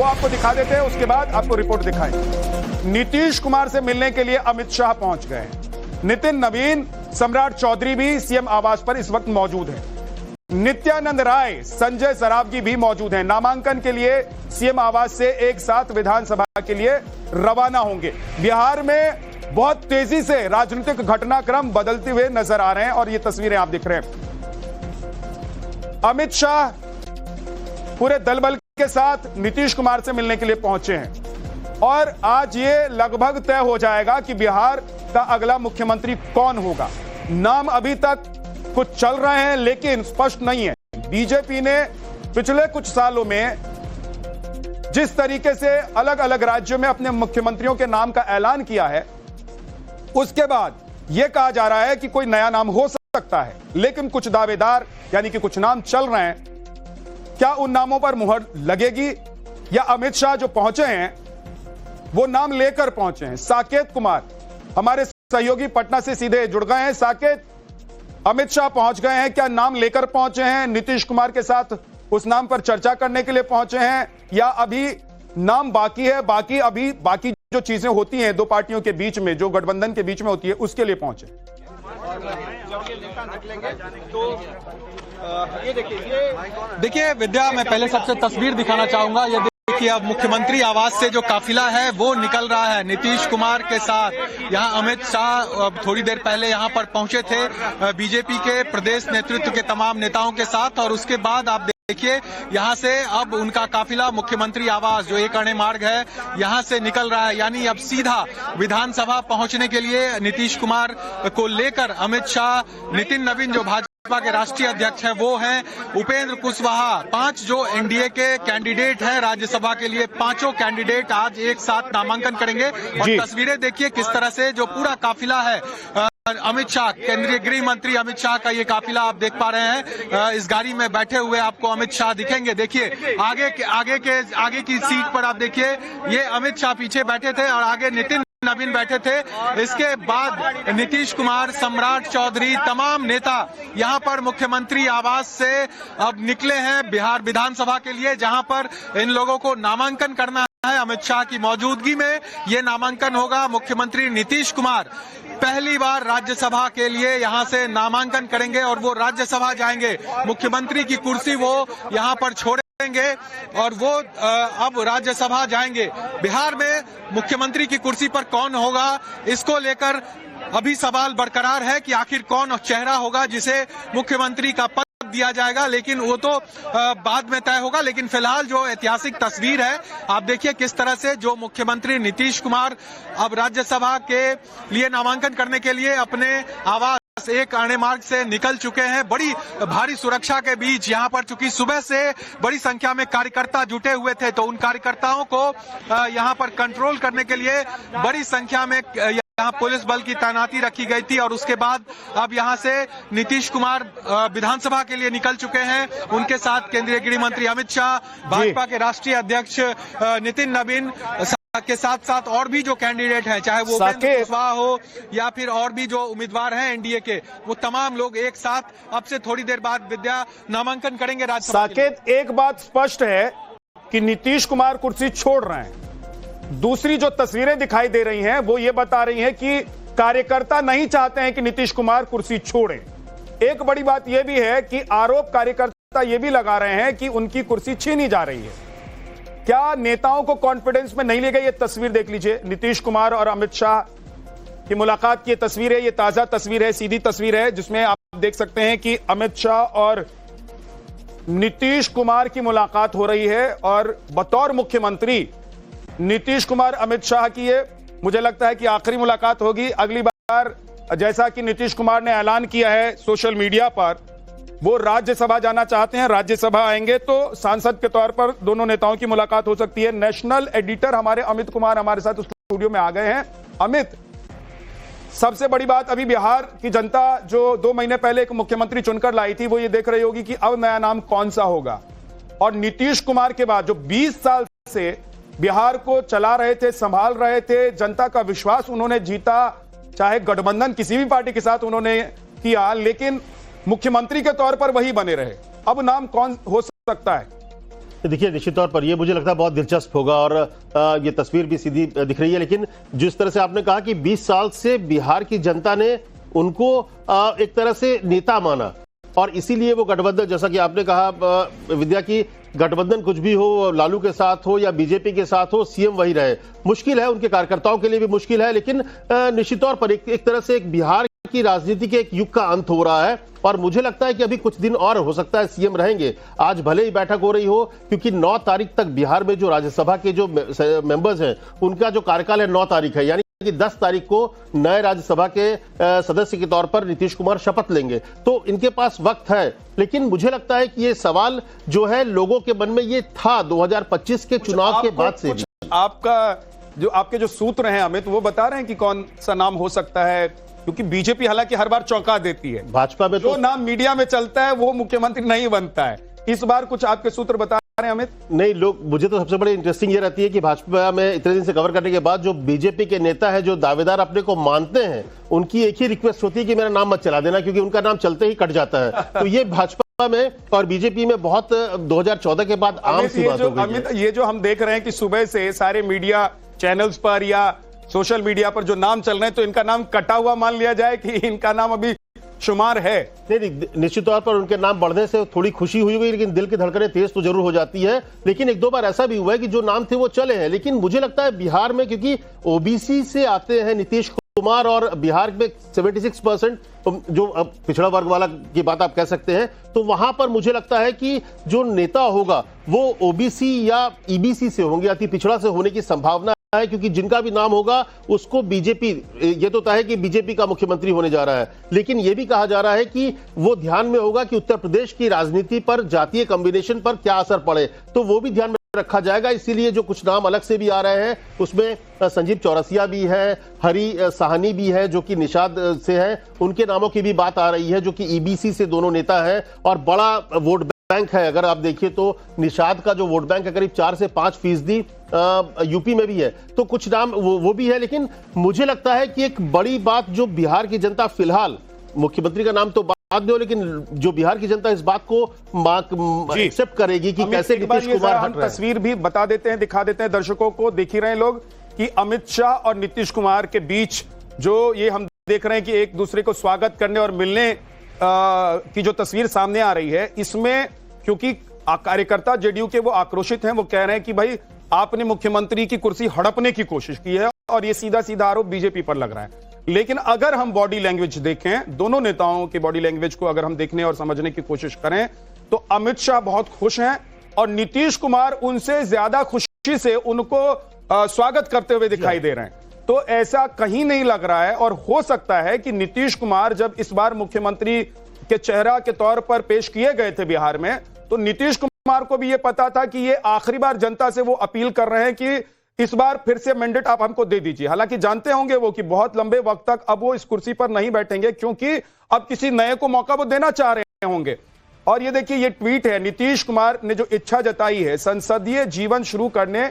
आपको दिखा देते हैं, उसके बाद आपको रिपोर्ट दिखाएं। नीतीश कुमार से मिलने के लिए अमित शाह पहुंच गए। नितिन नवीन, सम्राट चौधरी भी सीएम आवास पर इस वक्त मौजूद है। नित्यानंद राय, संजय सरावगी भी मौजूद हैं। नामांकन के लिए सीएम आवास से एक साथ विधानसभा के लिए रवाना होंगे। बिहार में बहुत तेजी से राजनीतिक घटनाक्रम बदलते हुए नजर आ रहे हैं और ये तस्वीरें आप दिख रहे हैं। अमित शाह पूरे दल बल के साथ नीतीश कुमार से मिलने के लिए पहुंचे हैं और आज ये लगभग तय हो जाएगा कि बिहार का अगला मुख्यमंत्री कौन होगा। नाम अभी तक कुछ चल रहे हैं लेकिन स्पष्ट नहीं है। बीजेपी ने पिछले कुछ सालों में जिस तरीके से अलग अलग राज्यों में अपने मुख्यमंत्रियों के नाम का ऐलान किया है, उसके बाद यह कहा जा रहा है कि कोई नया नाम हो सकता है, लेकिन कुछ दावेदार यानी कि कुछ नाम चल रहे हैं। क्या उन नामों पर मुहर लगेगी या अमित शाह जो पहुंचे हैं वो नाम लेकर पहुंचे हैं? साकेत कुमार हमारे सहयोगी पटना से सीधे जुड़ गए हैं। साकेत, अमित शाह पहुंच गए हैं, क्या नाम लेकर पहुंचे हैं? नीतीश कुमार के साथ उस नाम पर चर्चा करने के लिए पहुंचे हैं या अभी नाम बाकी है? बाकी जो चीजें होती हैं दो पार्टियों के बीच में, जो गठबंधन के बीच में होती है, उसके लिए पहुंचे? देखिए विद्या, मैं पहले सबसे तस्वीर दिखाना चाहूंगा। ये देखिए, अब मुख्यमंत्री आवास से जो काफिला है वो निकल रहा है नीतीश कुमार के साथ। यहाँ अमित शाह थोड़ी देर पहले यहाँ पर पहुंचे थे बीजेपी के प्रदेश नेतृत्व के तमाम नेताओं के साथ, और उसके बाद आप देखिए यहाँ से अब उनका काफिला मुख्यमंत्री आवास जो एक अणे मार्ग है यहाँ से निकल रहा है। यानी अब सीधा विधानसभा पहुंचने के लिए नीतीश कुमार को लेकर अमित शाह, नितिन नवीन जो भाजपा के राष्ट्रीय अध्यक्ष है वो हैं, उपेंद्र कुशवाहा, 5 जो एनडीए के कैंडिडेट हैं राज्यसभा के लिए, 5 कैंडिडेट आज एक साथ नामांकन करेंगे। और तस्वीरें देखिए किस तरह से जो पूरा काफिला है अमित शाह, केंद्रीय गृह मंत्री अमित शाह का ये काफिला आप देख पा रहे हैं। इस गाड़ी में बैठे हुए आपको अमित शाह दिखेंगे। देखिए आगे की सीट पर आप देखिए ये अमित शाह पीछे बैठे थे और आगे नितिन नवीन बैठे थे। इसके बाद नीतीश कुमार, सम्राट चौधरी, तमाम नेता यहाँ पर मुख्यमंत्री आवास से अब निकले हैं बिहार विधानसभा के लिए, जहाँ पर इन लोगों को नामांकन करना है। अमित शाह की मौजूदगी में ये नामांकन होगा। मुख्यमंत्री नीतीश कुमार पहली बार राज्यसभा के लिए यहां से नामांकन करेंगे और वो राज्यसभा जाएंगे। मुख्यमंत्री की कुर्सी वो यहां पर छोड़ेंगे और वो अब राज्यसभा जाएंगे। बिहार में मुख्यमंत्री की कुर्सी पर कौन होगा, इसको लेकर अभी सवाल बरकरार है कि आखिर कौन चेहरा होगा जिसे मुख्यमंत्री का पद दिया जाएगा, लेकिन वो तो बाद में तय होगा। लेकिन फिलहाल जो ऐतिहासिक तस्वीर है आप देखिए किस तरह से जो मुख्यमंत्री नीतीश कुमार अब राज्यसभा के लिए नामांकन करने के लिए अपने आवास एक अणे मार्ग से निकल चुके हैं। बड़ी भारी सुरक्षा के बीच यहाँ पर, चूंकि सुबह से बड़ी संख्या में कार्यकर्ता जुटे हुए थे, तो उन कार्यकर्ताओं को यहाँ पर कंट्रोल करने के लिए बड़ी संख्या में यहाँ पुलिस बल की तैनाती रखी गई थी। और उसके बाद अब यहाँ से नीतीश कुमार विधानसभा के लिए निकल चुके हैं। उनके साथ केंद्रीय गृह मंत्री अमित शाह, भाजपा के राष्ट्रीय अध्यक्ष नितिन नवीन के साथ साथ और भी जो कैंडिडेट हैं, चाहे वो कुशवाहा हो या फिर और भी जो उम्मीदवार हैं एनडीए के, वो तमाम लोग एक साथ अब से थोड़ी देर बाद विद्या नामांकन करेंगे राज्यसभा। साकेत, एक बात स्पष्ट है कि नीतीश कुमार कुर्सी छोड़ रहे हैं। दूसरी जो तस्वीरें दिखाई दे रही हैं वो ये बता रही हैं कि कार्यकर्ता नहीं चाहते हैं कि नीतीश कुमार कुर्सी छोड़ें। एक बड़ी बात यह भी है कि आरोप कार्यकर्ता ये भी लगा रहे हैं कि उनकी कुर्सी छीनी जा रही है। क्या नेताओं को कॉन्फिडेंस में नहीं ले गई? ये तस्वीर देख लीजिए, नीतीश कुमार और अमित शाह की मुलाकात की तस्वीर है। ये ताजा तस्वीर है, सीधी तस्वीर है, जिसमें आप देख सकते हैं कि अमित शाह और नीतीश कुमार की मुलाकात हो रही है। और बतौर मुख्यमंत्री नीतीश कुमार अमित शाह की ये मुझे लगता है कि आखिरी मुलाकात होगी। अगली बार जैसा कि नीतीश कुमार ने ऐलान किया है सोशल मीडिया पर, वो राज्यसभा जाना चाहते हैं। राज्यसभा आएंगे तो सांसद के तौर पर दोनों नेताओं की मुलाकात हो सकती है। नेशनल एडिटर हमारे अमित कुमार हमारे साथ स्टूडियो में आ गए हैं। अमित, सबसे बड़ी बात, अभी बिहार की जनता जो 2 महीने पहले एक मुख्यमंत्री चुनकर लाई थी, वो ये देख रही होगी कि अब नया नाम कौन सा होगा। और नीतीश कुमार के बाद जो 20 साल से बिहार को चला रहे थे, संभाल रहे थे, जनता का विश्वास उन्होंने जीता, चाहे गठबंधन किसी भी पार्टी के साथ उन्होंने किया, लेकिन मुख्यमंत्री के तौर पर वही बने रहे। अब नाम कौन हो सकता है? देखिए, निश्चित तौर पर ये मुझे लगता है बहुत दिलचस्प होगा और ये तस्वीर भी सीधी दिख रही है। लेकिन जिस तरह से आपने कहा कि 20 साल से बिहार की जनता ने उनको एक तरह से नेता माना और इसीलिए वो गठबंधन, जैसा कि आपने कहा विद्या की, गठबंधन कुछ भी हो, लालू के साथ हो या बीजेपी के साथ हो, सीएम वही रहे। मुश्किल है, उनके कार्यकर्ताओं के लिए भी मुश्किल है। लेकिन निश्चित तौर पर एक तरह से एक बिहार की राजनीति के एक युग का अंत हो रहा है और मुझे लगता है कि अभी कुछ दिन और हो सकता है सीएम रहेंगे। आज भले ही बैठक हो रही हो, क्योंकि 9 तारीख तक बिहार में जो राज्यसभा के जो मेंबर्स हैं उनका जो कार्यकाल है 9 तारीख है, यानी कि 10 तारीख को नए राज्यसभा के सदस्य के तौर पर नीतीश कुमार शपथ लेंगे। तो इनके पास वक्त है। लेकिन मुझे लगता है कि ये सवाल जो है लोगों के मन में ये था 2025 के चुनाव के बाद से भी। आपके जो सूत्र हैं अमित, वो बता रहे हैं कि कौन सा नाम हो सकता है, क्योंकि बीजेपी हालांकि हर बार चौंका देती है। भाजपा में जो नाम मीडिया में चलता है वो मुख्यमंत्री नहीं बनता है। इस बार कुछ आपके सूत्र बता रहे हैं अमित? नहीं, लोग, मुझे तो सबसे बड़ी इंटरेस्टिंग ये रहती है कि भाजपा में इतने दिन से कवर करने के बाद जो बीजेपी के नेता है, जो दावेदार अपने को मानते हैं, उनकी एक ही रिक्वेस्ट होती है कि मेरा नाम मत चला देना, क्योंकि उनका नाम चलते ही कट जाता है। तो ये भाजपा में और बीजेपी में बहुत 2014 के बाद आम सी बात हो गई है। अमित, ये जो हम देख रहे हैं कि सुबह से सारे मीडिया चैनल्स पर या सोशल मीडिया पर जो नाम चल रहे हैं, तो इनका नाम कटा हुआ मान लिया जाए कि इनका नाम अभी शुमार है? नहीं, निश्चित तौर पर उनके नाम बढ़ने से थोड़ी खुशी हुई होगी, लेकिन दिल की धड़कनें तेज तो जरूर हो जाती है। लेकिन 1-2 बार ऐसा भी हुआ है कि जो नाम थे वो चले हैं। लेकिन मुझे लगता है बिहार में, क्योंकि ओबीसी से आते हैं नीतीश कुमार और बिहार में 76% जो पिछड़ा वर्ग वाला की बात आप कह सकते हैं, तो वहां पर मुझे लगता है कि जो नेता होगा वो ओबीसी या ईबीसी से होंगे, अति पिछड़ा से होने की संभावना है, क्योंकि जिनका भी नाम होगा उसको बीजेपी, ये तो तय है कि बीजेपी का मुख्यमंत्री होने जा रहा है। लेकिन यह भी कहा जा रहा है कि वो ध्यान में होगा कि उत्तर प्रदेश की राजनीति पर जातीय कॉम्बिनेशन पर क्या असर पड़े, तो वो भी ध्यान में रखा जाएगा। इसीलिए जो कुछ नाम अलग से भी आ रहे हैं उसमें संजीव चौरसिया भी है, हरी साहनी भी है जो कि निषाद से है, उनके नामों की भी बात आ रही है, जो कि ईबीसी से दोनों नेता है और बड़ा वोट बैंक है। अगर आप देखिए तो निषाद का जो वोट बैंक है करीब 4 से 5% यूपी में भी है, तो कुछ नाम वो भी है। लेकिन मुझे लगता है कि एक बड़ी बात जो बिहार की जनता, फिलहाल मुख्यमंत्री का नाम तो बाद में हो, लेकिन जो बिहार की जनता इस बात को एक्सेप्ट करेगी कि कैसे नीतीश कुमार हट रहे हैं। तस्वीर भी बता देते हैं, दिखा देते हैं दर्शकों को, देख ही रहे हैं लोग कि अमित शाह और नीतीश कुमार के बीच जो ये हम देख रहे हैं कि एक दूसरे को स्वागत करने और मिलने की जो तस्वीर सामने आ रही है, इसमें क्योंकि कार्यकर्ता जेडीयू के वो आक्रोशित हैं, वो कह रहे हैं कि भाई आपने मुख्यमंत्री की कुर्सी हड़पने की कोशिश की है और ये सीधा सीधा आरोप बीजेपी पर लग रहा है। लेकिन अगर हम बॉडी लैंग्वेज देखें, दोनों नेताओं की बॉडी लैंग्वेज को अगर हम देखने और समझने की कोशिश करें, तो अमित शाह बहुत खुश हैं और नीतीश कुमार उनसे ज्यादा खुशी से उनको स्वागत करते हुए दिखाई दे रहे हैं। तो ऐसा कहीं नहीं लग रहा है और हो सकता है कि नीतीश कुमार जब इस बार मुख्यमंत्री के चेहरा के तौर पर पेश किए गए थे बिहार में, तो नीतीश कुमार को भी यह पता था कि ये आखिरी बार जनता से वो अपील कर रहे हैं कि इस बार फिर से मैंडेट आप हमको दे दीजिए। हालांकि जानते होंगे वो कि बहुत लंबे वक्त तक अब वो इस कुर्सी पर नहीं बैठेंगे, क्योंकि अब किसी नए को मौका वो देना चाह रहे होंगे। और ये देखिए, ये ट्वीट है, नीतीश कुमार ने जो इच्छा जताई है, संसदीय जीवन शुरू करने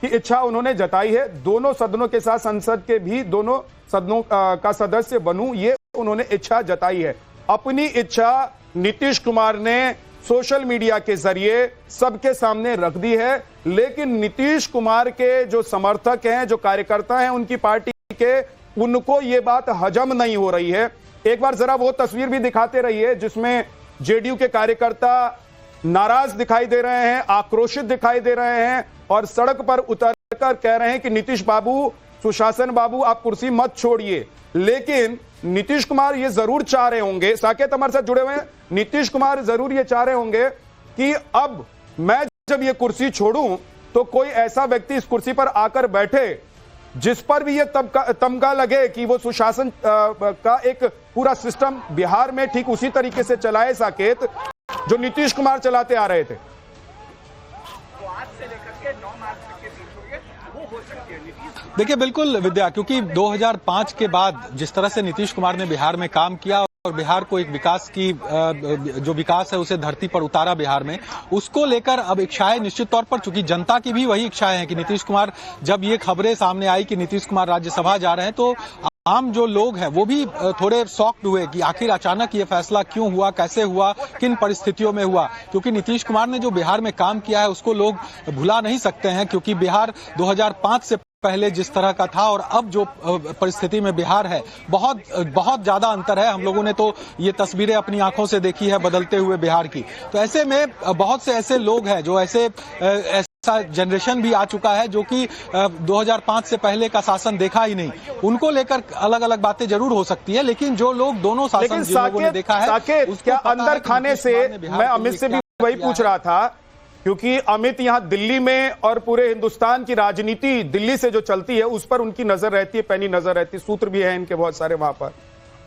की इच्छा उन्होंने जताई है। दोनों सदनों के साथ संसद के भी दोनों सदनों का सदस्य बनूं, ये उन्होंने इच्छा जताई है। अपनी इच्छा नीतीश कुमार ने सोशल मीडिया के जरिए सबके सामने रख दी है। लेकिन नीतीश कुमार के जो समर्थक हैं, जो कार्यकर्ता हैं उनकी पार्टी के, उनको ये बात हजम नहीं हो रही है। एक बार जरा वो तस्वीर भी दिखाते रहिए जिसमें जेडीयू के कार्यकर्ता नाराज दिखाई दे रहे हैं, आक्रोशित दिखाई दे रहे हैं और सड़क पर उतरकर कह रहे हैं कि नीतीश बाबू, सुशासन बाबू, आप कुर्सी मत छोड़िए। लेकिन नीतीश कुमार ये जरूर चाह रहे होंगे, साकेत हमारे साथ जुड़े हुए हैं, नीतीश कुमार जरूर ये चाह रहे होंगे कि अब मैं जब ये कुर्सी छोड़ूं तो कोई ऐसा व्यक्ति इस कुर्सी पर आकर बैठे जिस पर भी ये तमगा लगे कि वो सुशासन का एक पूरा सिस्टम बिहार में ठीक उसी तरीके से चलाए, साकेत, जो नीतीश कुमार चलाते आ रहे थे। देखिए, बिल्कुल विद्या, क्योंकि 2005 के बाद जिस तरह से नीतीश कुमार ने बिहार में काम किया और बिहार को एक विकास की जो विकास है उसे धरती पर उतारा बिहार में, उसको लेकर अब इच्छाएं निश्चित तौर पर, चूंकि जनता की भी वही इच्छाएं हैं कि नीतीश कुमार, जब ये खबरें सामने आई कि नीतीश कुमार राज्यसभा जा रहे हैं, तो आम जो लोग हैं वो भी थोड़े शॉक्ड हुए कि आखिर अचानक ये फैसला क्यों हुआ, कैसे हुआ, किन परिस्थितियों में हुआ। क्योंकि नीतीश कुमार ने जो बिहार में काम किया है उसको लोग भुला नहीं सकते हैं, क्योंकि बिहार 2005 से पहले जिस तरह का था और अब जो परिस्थिति में बिहार है, बहुत बहुत ज्यादा अंतर है। हम लोगों ने तो ये तस्वीरें अपनी आंखों से देखी है बदलते हुए बिहार की। तो ऐसे में बहुत से ऐसे लोग हैं जो ऐसा जनरेशन भी आ चुका है जो कि 2005 से पहले का शासन देखा ही नहीं। उनको लेकर अलग अलग बातें जरूर हो सकती है, लेकिन जो लोग दोनों शासन जिन लोगों ने देखा है क्या अंदर खाने से मैं अमित से भी वही पूछ रहा था, क्योंकि अमित यहां दिल्ली में और पूरे हिंदुस्तान की राजनीति दिल्ली से जो चलती है उस पर उनकी नजर रहती है, पैनी नजर रहती है, सूत्र भी है इनके बहुत सारे वहां पर।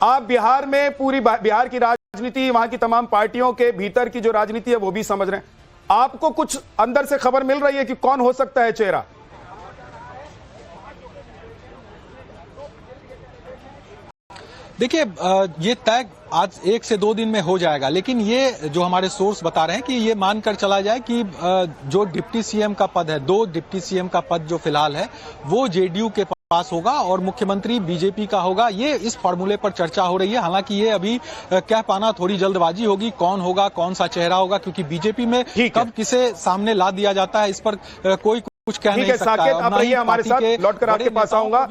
आप बिहार में पूरी बिहार की राजनीति, वहां की तमाम पार्टियों के भीतर की जो राजनीति है वो भी समझ रहे हैं। आपको कुछ अंदर से खबर मिल रही है कि कौन हो सकता है चेहरा? देखिए, ये तय आज 1 से 2 दिन में हो जाएगा, लेकिन ये जो हमारे सोर्स बता रहे हैं कि ये मानकर चला जाए कि जो डिप्टी सीएम का पद है, 2 डिप्टी सीएम का पद जो फिलहाल है वो जेडीयू के पास होगा और मुख्यमंत्री बीजेपी का होगा। ये इस फॉर्मूले पर चर्चा हो रही है। हालांकि ये अभी कह पाना थोड़ी जल्दबाजी होगी, कौन होगा, कौन सा चेहरा होगा, क्योंकि बीजेपी में कब किसे सामने ला दिया जाता है इस पर कोई कुछ कह नहीं सकता है। साकेत, आप रहिए हमारे साथ, लौटकर आपके पास आऊंगा।